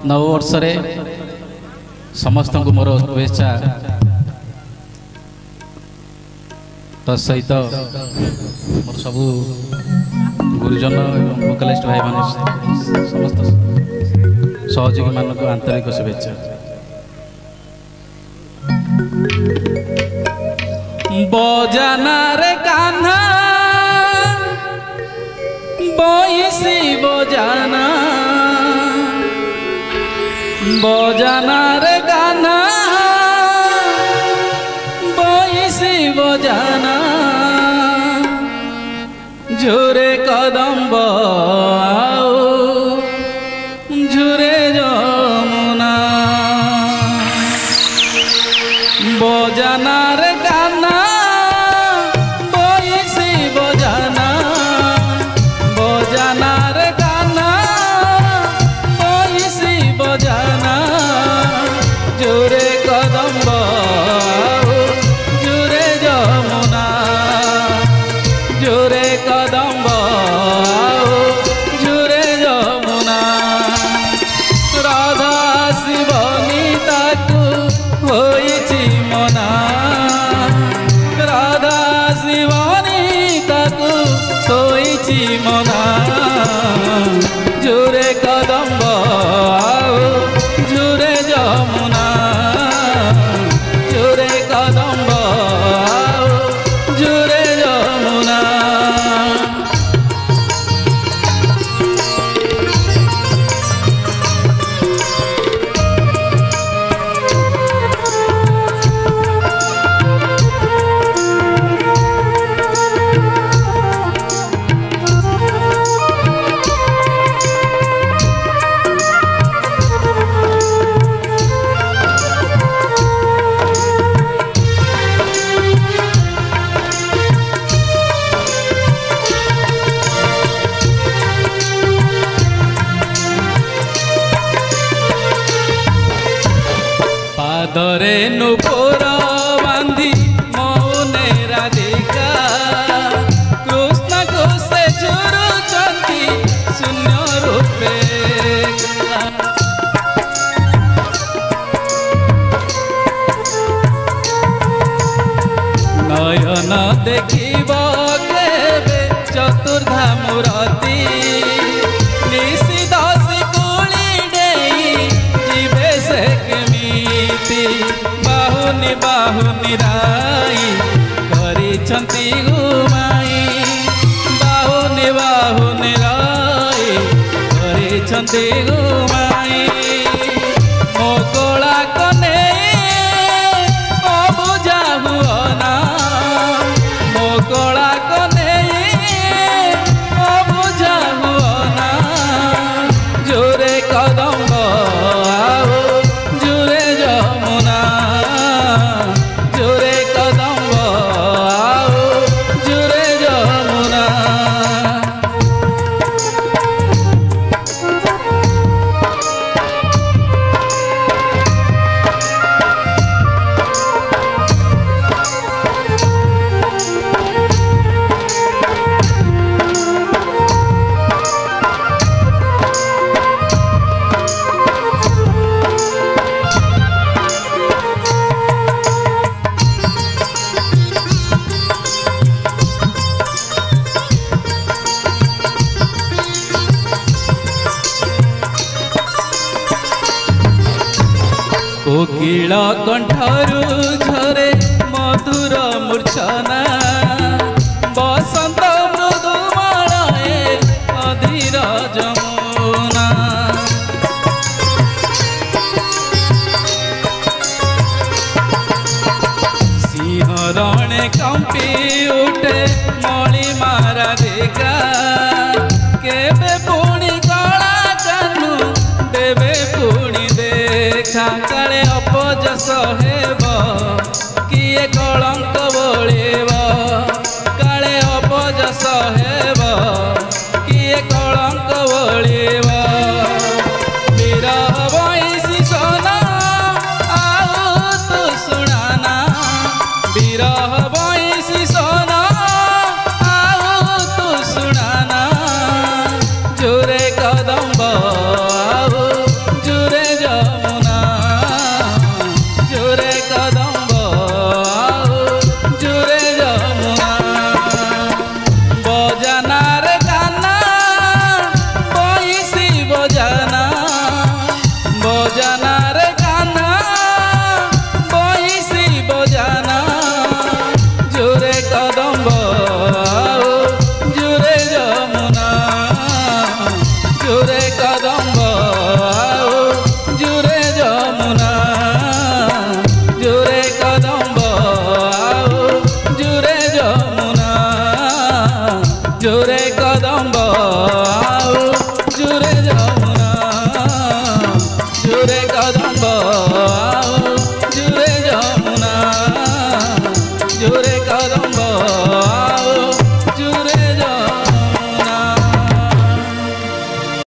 नववर्ष समस्त को मोर शुभेच्छा तसहित मोर सब गुरुजन एवं वोकालिस्ट भाई मान समस्त सहयोगी मान को आंतरिक शुभेच्छा। बजाना रे कान्हा बयसी बजाना बजाना रे कान्हा बयसी बजाना झुरे कदम्ब झुरे जमुना बजाना रे कान्हा बयसी बजाना बजाना रे कान्हा बयसी बजाना झुरे कदम्ब झुरे जमुना झुरे कदम्ब झुरे जमुना राधा शिवनी ताकू होइछि मना राधा शिवनी ताकू होइछि मना झुरे कदम्ब झुरे जमुना झुरे कदम्ब झुरे जमुना। पादरे नुपुर बांधी मौने राधिका कृष्ण को से झुरुचंती शून्य रूपे नयन देखिब केबे चतुर्धा मूर्ति निशिदसी कुली डेई जीवे से बाहुनी बाहुनी राई करिछंती गुमाई बाहुनी बाहुनी राई करिछंती गुमाई मो कोला कने अबुझा हुअना मो कोला कने अबुझा हुअना झुरे कदम्ब झुरे जमुना झुरे कदम्ब झुरे जमुना। कोकिल कंठरू झरे मधुर मूर्छना बसंत मृदुमालये अधीर जमुना सिंहरणे कंपी उठे मणि मारा देखा केबे पुणी कला कानू देवे पुणी देखा काले अपजस हेब किए कलंक बोलेब काले अपजस हेब किए कलंक बोलेब विरह बयसी सोना आउ तू सुनाना विरह बयसी सोना आउ तू सुनाना झुरे कदम्ब झुरे রব